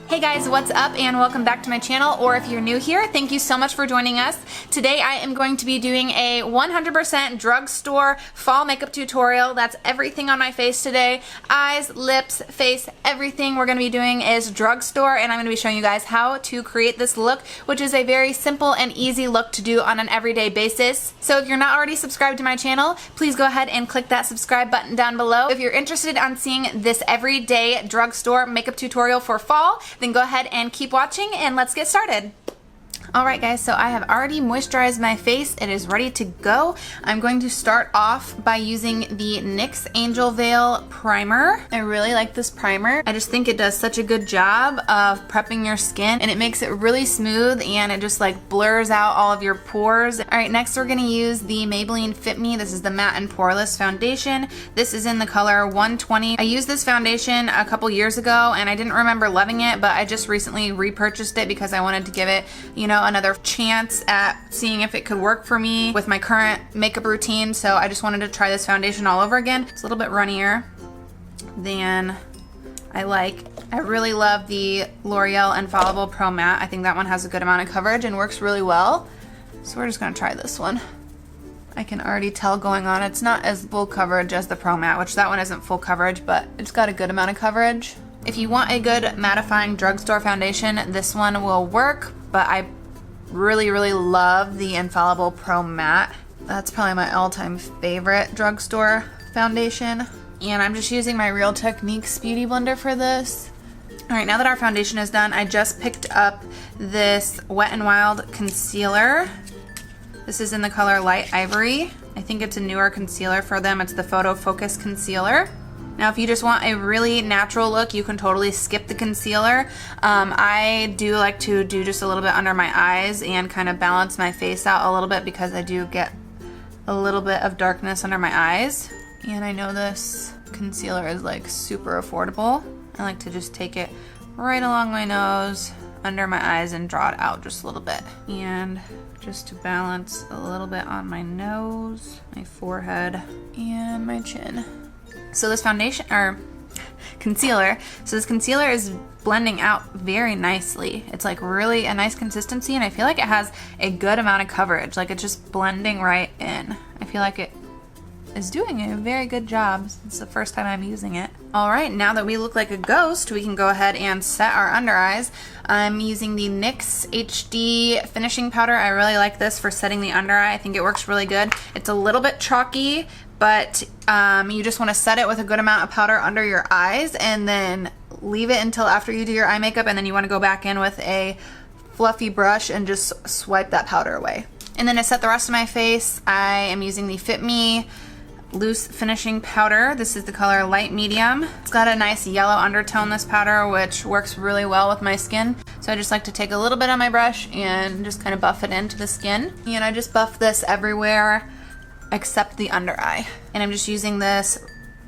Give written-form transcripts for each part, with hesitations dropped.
Hey guys, what's up and welcome back to my channel, or if you're new here, thank you so much for joining us. Today I am going to be doing a 100% drugstore fall makeup tutorial. That's everything on my face today. Eyes, lips, face, everything we're going to be doing is drugstore, and I'm going to be showing you guys how to create this look, which is a very simple and easy look to do on an everyday basis. So if you're not already subscribed to my channel, please go ahead and click that subscribe button down below. If you're interested in seeing this everyday drugstore makeup tutorial for fall, then go ahead and keep watching and let's get started. Alright guys, so I have already moisturized my face. It is ready to go. I'm going to start off by using the NYX Angel Veil Primer. I really like this primer. I just think it does such a good job of prepping your skin, and it makes it really smooth and it just like blurs out all of your pores. Alright, next we're going to use the Maybelline FitMe. This is the Matte and Poreless Foundation. This is in the color 120. I used this foundation a couple years ago and I didn't remember loving it, but I just recently repurchased it because I wanted to give it, you know, another chance at seeing if it could work for me with my current makeup routine. So I just wanted to try this foundation all over again. It's a little bit runnier than I like. I really love the L'Oreal Infallible Pro Matte. I think that one has a good amount of coverage and works really well. So we're just gonna try this one. I can already tell going on, it's not as full coverage as the Pro Matte, which that one isn't full coverage, but it's got a good amount of coverage. If you want a good mattifying drugstore foundation, this one will work, but I really love the Infallible Pro Matte. That's probably my all-time favorite drugstore foundation. And I'm just using my Real Techniques Beauty Blender for this. Alright, now that our foundation is done, I just picked up this Wet n Wild concealer. This is in the color Light Ivory. I think it's a newer concealer for them. It's the Photo Focus Concealer. Now if you just want a really natural look, you can totally skip the concealer. I do like to do just a little bit under my eyes and kind of balance my face out a little bit because I do get a little bit of darkness under my eyes. And I know this concealer is like super affordable. I like to just take it right along my nose, under my eyes, and draw it out just a little bit. And just to balance a little bit on my nose, my forehead, and my chin. So this foundation, or concealer, is blending out very nicely. It's like really a nice consistency, and I feel like it has a good amount of coverage. Like it's just blending right in. I feel like it is doing a very good job. It's the first time I'm using it. Alright, now that we look like a ghost, we can go ahead and set our under eyes. I'm using the NYX HD Finishing Powder. I really like this for setting the under eye. I think it works really good. It's a little bit chalky, but you just want to set it with a good amount of powder under your eyes and then leave it until after you do your eye makeup, and then you want to go back in with a fluffy brush and just swipe that powder away. And then to set the rest of my face, I am using the FitMe Loose Finishing Powder. This is the color Light Medium. It's got a nice yellow undertone, this powder, which works really well with my skin. So I just like to take a little bit on my brush and just kind of buff it into the skin. And I just buff this everywhere except the under eye. And I'm just using this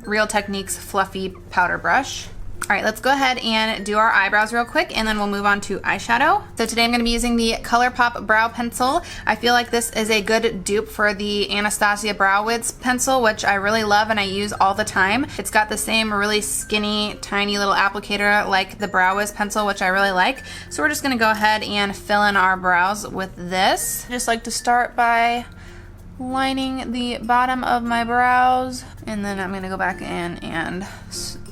Real Techniques fluffy powder brush. Alright, let's go ahead and do our eyebrows real quick, and then we'll move on to eyeshadow. So today I'm going to be using the ColourPop Brow Pencil. I feel like this is a good dupe for the Anastasia Brow Wiz pencil, which I really love and I use all the time. It's got the same really skinny, tiny little applicator like the Brow Wiz pencil, which I really like. So we're just going to go ahead and fill in our brows with this. I just like to start by lining the bottom of my brows, and then I'm going to go back in and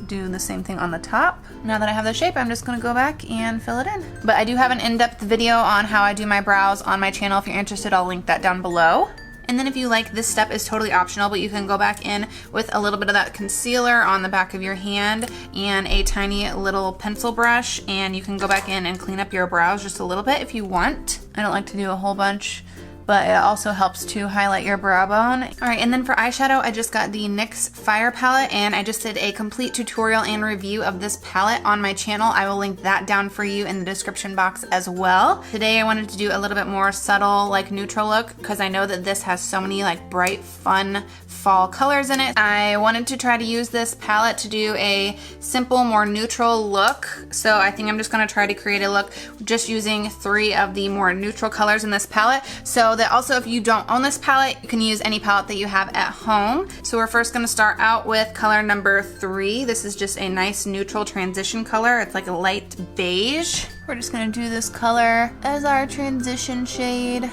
do the same thing on the top. Now that I have the shape, I'm just going to go back and fill it in. But I do have an in-depth video on how I do my brows on my channel. If you're interested, I'll link that down below. And then if you like, this step is totally optional, but you can go back in with a little bit of that concealer on the back of your hand and a tiny little pencil brush, and you can go back in and clean up your brows just a little bit if you want. I don't like to do a whole bunch, but it also helps to highlight your brow bone. Alright, and then for eyeshadow, I just got the NYX Fire Palette, and I just did a complete tutorial and review of this palette on my channel. I will link that down for you in the description box as well. Today I wanted to do a little bit more subtle, like neutral look, because I know that this has so many like bright, fun fall colors in it. I wanted to try to use this palette to do a simple, more neutral look. So I think I'm just gonna try to create a look just using 3 of the more neutral colors in this palette. So that. Also, if you don't own this palette, you can use any palette that you have at home. So we're first gonna start out with color number 3. This is just a nice neutral transition color. It's like a light beige. We're just gonna do this color as our transition shade,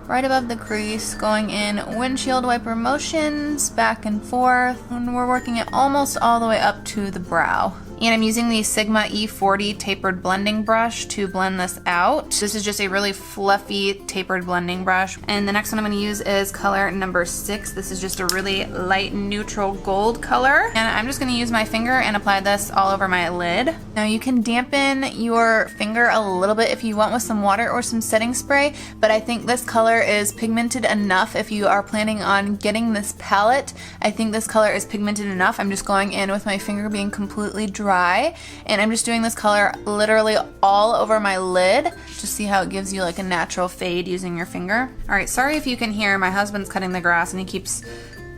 right above the crease, going in windshield wiper motions, back and forth, and we're working it almost all the way up to the brow. And I'm using the Sigma E40 tapered blending brush to blend this out. This is just a really fluffy tapered blending brush. And the next one I'm going to use is color number 6. This is just a really light neutral gold color. And I'm just going to use my finger and apply this all over my lid. Now you can dampen your finger a little bit if you want with some water or some setting spray, but I think this color is pigmented enough if you are planning on getting this palette. I think this color is pigmented enough. I'm just going in with my finger being completely dry, and I'm just doing this color literally all over my lid. Just see how it gives you like a natural fade using your finger. All right, sorry if you can hear, my husband's cutting the grass and he keeps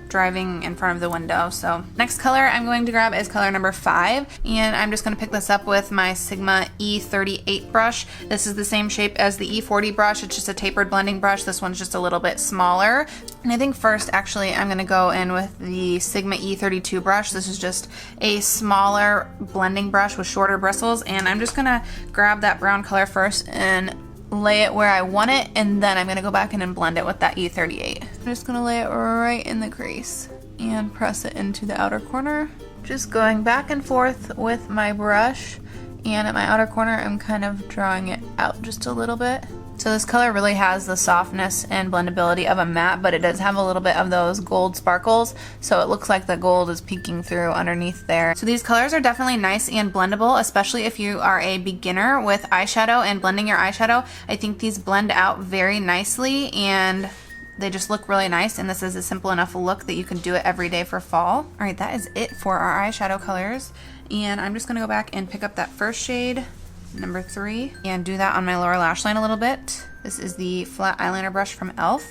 driving in front of the window. So next color I'm going to grab is color number 5, and I'm just going to pick this up with my Sigma E38 brush. This is the same shape as the E40 brush. It's just a tapered blending brush. This one's just a little bit smaller. And I think first actually I'm going to go in with the Sigma E32 brush. This is just a smaller blending brush with shorter bristles, and I'm just going to grab that brown color first and lay it where I want it, and then I'm going to go back in and blend it with that E38. I'm just going to lay it right in the crease and press it into the outer corner. Just going back and forth with my brush, and at my outer corner I'm kind of drawing it out just a little bit. So this color really has the softness and blendability of a matte, but it does have a little bit of those gold sparkles, so it looks like the gold is peeking through underneath there. So these colors are definitely nice and blendable, especially if you are a beginner with eyeshadow and blending your eyeshadow. I think these blend out very nicely and they just look really nice, and this is a simple enough look that you can do it every day for fall. All right, that is it for our eyeshadow colors, and I'm just gonna go back and pick up that first shade, number 3, and do that on my lower lash line a little bit. This is the flat eyeliner brush from e.l.f.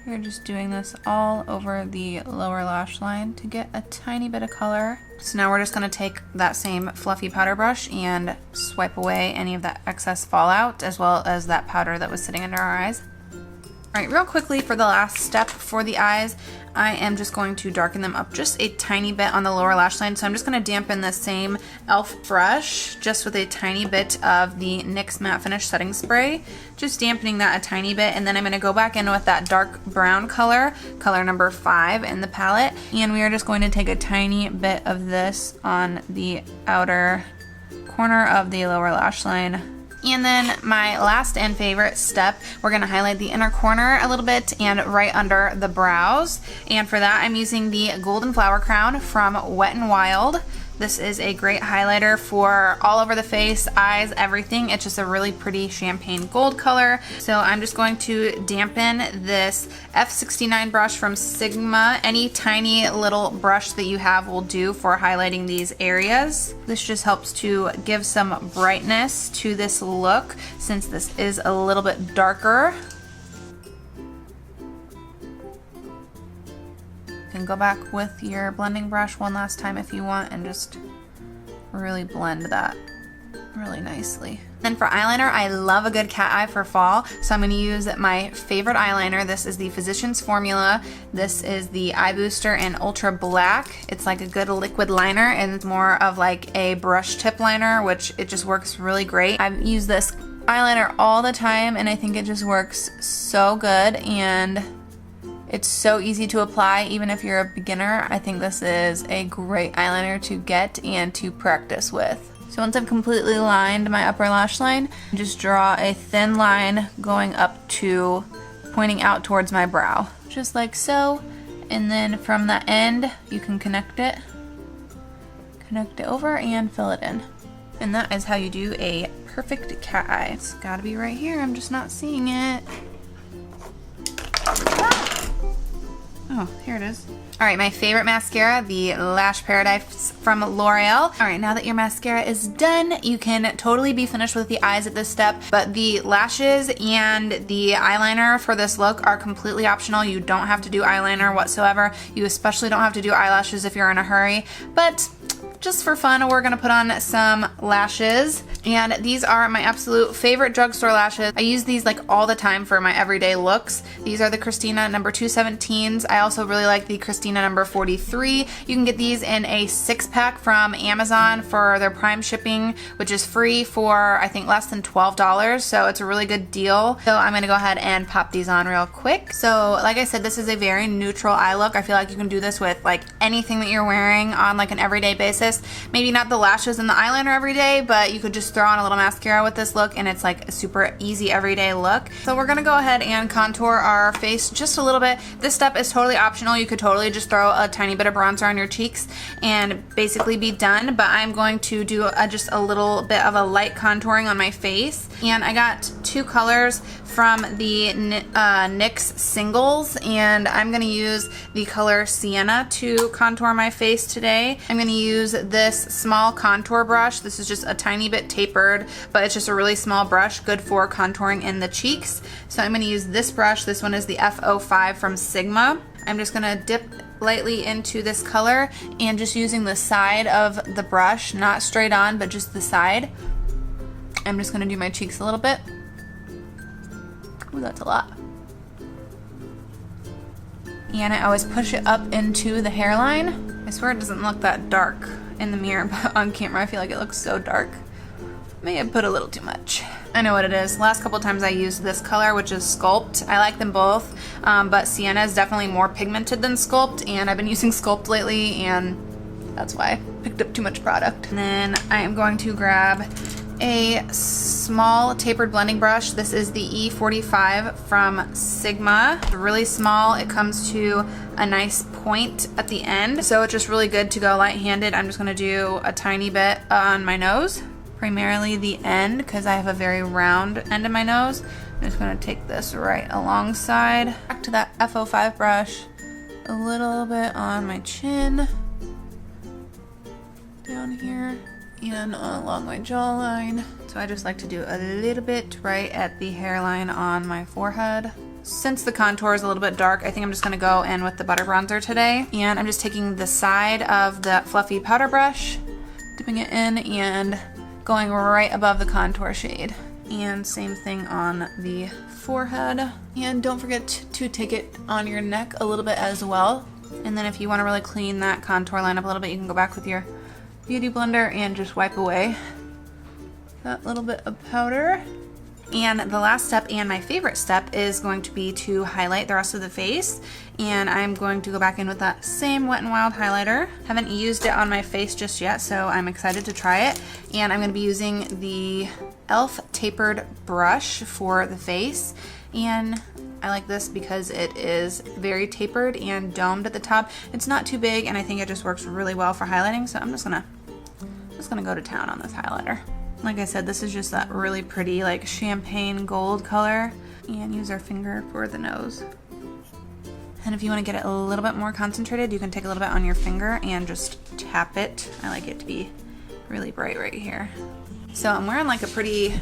You're just doing this all over the lower lash line to get a tiny bit of color. So now we're just going to take that same fluffy powder brush and swipe away any of that excess fallout, as well as that powder that was sitting under our eyes. All right, real quickly for the last step for the eyes, I am just going to darken them up just a tiny bit on the lower lash line. So I'm just going to dampen the same e.l.f. brush just with a tiny bit of the NYX Matte Finish Setting Spray, just dampening that a tiny bit, and then I'm going to go back in with that dark brown color, color number 5 in the palette, and we are just going to take a tiny bit of this on the outer corner of the lower lash line. And then my last and favorite step, we're gonna highlight the inner corner a little bit and right under the brows. And for that, I'm using the Golden Flower Crown from Wet n Wild. This is a great highlighter for all over the face, eyes, everything. It's just a really pretty champagne gold color. So I'm just going to dampen this F69 brush from Sigma. Any tiny little brush that you have will do for highlighting these areas. This just helps to give some brightness to this look since this is a little bit darker. You can go back with your blending brush one last time if you want and just really blend that really nicely. Then for eyeliner, I love a good cat eye for fall, so I'm going to use my favorite eyeliner. This is the Physicians Formula. This is the Eye Booster in Ultra Black. It's like a good liquid liner, and it's more of like a brush tip liner, which it just works really great. I've used this eyeliner all the time, and I think it just works so good, and it's so easy to apply even if you're a beginner. I think this is a great eyeliner to get and to practice with. So once I've completely lined my upper lash line, just draw a thin line going up to pointing out towards my brow, just like so. And then from the end, you can connect it over and fill it in. And that is how you do a perfect cat eye. It's gotta be right here, I'm just not seeing it. Oh, here it is. All right, my favorite mascara, the Lash Paradise from L'Oreal. All right, now that your mascara is done, you can totally be finished with the eyes at this step, but the lashes and the eyeliner for this look are completely optional. You don't have to do eyeliner whatsoever. You especially don't have to do eyelashes if you're in a hurry, but just for fun, we're gonna put on some lashes. And these are my absolute favorite drugstore lashes. I use these like all the time for my everyday looks. These are the Christina number 217s. I also really like the Christina number 43. You can get these in a 6-pack from Amazon for their Prime shipping, which is free for I think less than $12. So it's a really good deal. So I'm gonna go ahead and pop these on real quick. So like I said, this is a very neutral eye look. I feel like you can do this with like anything that you're wearing on like an everyday basis. Maybe not the lashes and the eyeliner every day, but you could just throw on a little mascara with this look and it's like a super easy everyday look. So we're gonna go ahead and contour our face just a little bit. This step is totally optional. You could totally just throw a tiny bit of bronzer on your cheeks and basically be done, but I'm going to do just a little bit of a light contouring on my face. And I got 2 colors from the NYX singles, and I'm gonna use the color Sienna to contour my face today. I'm gonna use this small contour brush. This is just a tiny bit tapered, but it's just a really small brush, good for contouring in the cheeks. So I'm gonna use this brush. This one is the F05 from Sigma. I'm just gonna dip lightly into this color and just using the side of the brush, not straight on, but just the side. I'm just gonna do my cheeks a little bit. Ooh, that's a lot. And I always push it up into the hairline. I swear it doesn't look that dark in the mirror, but on camera I feel like it looks so dark. May have put a little too much. I know what it is. Last couple times I used this color, which is Sculpt. I like them both, but Sienna is definitely more pigmented than Sculpt, and I've been using Sculpt lately, and that's why I picked up too much product. And then I am going to grab a small tapered blending brush. This is the E45 from Sigma. Really small. It comes to a nice point at the end, so it's just really good to go light-handed. I'm just gonna do a tiny bit on my nose, primarily the end, because I have a very round end of my nose. I'm just gonna take this right alongside. Back to that F05 brush, a little bit on my chin, down here, and along my jawline. So I just like to do a little bit right at the hairline on my forehead. Since the contour is a little bit dark, I think I'm just gonna go in with the butter bronzer today. And I'm just taking the side of that fluffy powder brush, dipping it in and going right above the contour shade. And same thing on the forehead. And don't forget to take it on your neck a little bit as well. And then if you wanna really clean that contour line up a little bit, you can go back with your beauty blender and just wipe away that little bit of powder. And the last step, and my favorite step, is going to be to highlight the rest of the face. And I'm going to go back in with that same Wet n Wild highlighter. Haven't used it on my face just yet, so I'm excited to try it. And I'm gonna be using the e.l.f. tapered brush for the face. And I like this because it is very tapered and domed at the top. It's not too big, and I think it just works really well for highlighting, so I'm just gonna go to town on this highlighter. Like I said, this is just that really pretty like champagne gold color, and use our finger for the nose. And if you want to get it a little bit more concentrated, you can take a little bit on your finger and just tap it. I like it to be really bright right here. So I'm wearing like a pretty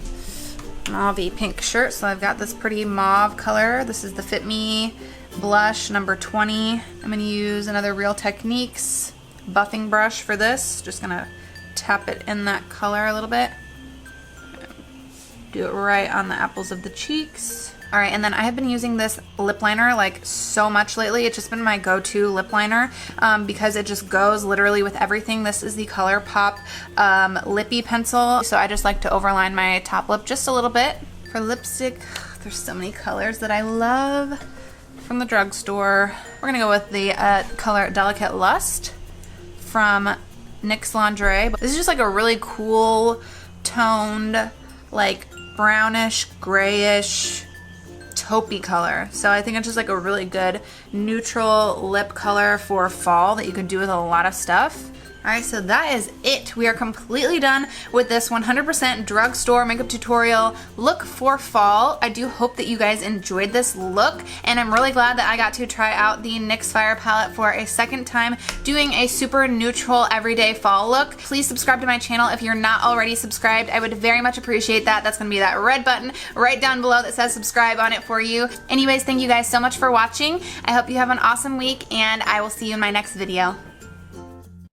mauve-y pink shirt, so I've got this pretty mauve color. This is the FitMe blush number 20. I'm gonna use another Real Techniques buffing brush for this. Just gonna tap it in that color a little bit. Do it right on the apples of the cheeks. All right, and then I have been using this lip liner like so much lately. It's just been my go-to lip liner because it just goes literally with everything. This is the ColourPop Lippy Pencil. So I just like to overline my top lip just a little bit. For lipstick, there's so many colors that I love from the drugstore. We're gonna go with the color Delicate Lust from NYX Lingerie. This is just like a really cool toned, like brownish, grayish, taupey color. So I think it's just like a really good neutral lip color for fall that you could do with a lot of stuff. All right, so that is it. We are completely done with this 100% drugstore makeup tutorial look for fall. I do hope that you guys enjoyed this look, and I'm really glad that I got to try out the NYX Fire Palette for a second time, doing a super neutral everyday fall look. Please subscribe to my channel if you're not already subscribed. I would very much appreciate that. That's gonna be that red button right down below that says subscribe on it for you. Anyways, thank you guys so much for watching. I hope you have an awesome week, and I will see you in my next video.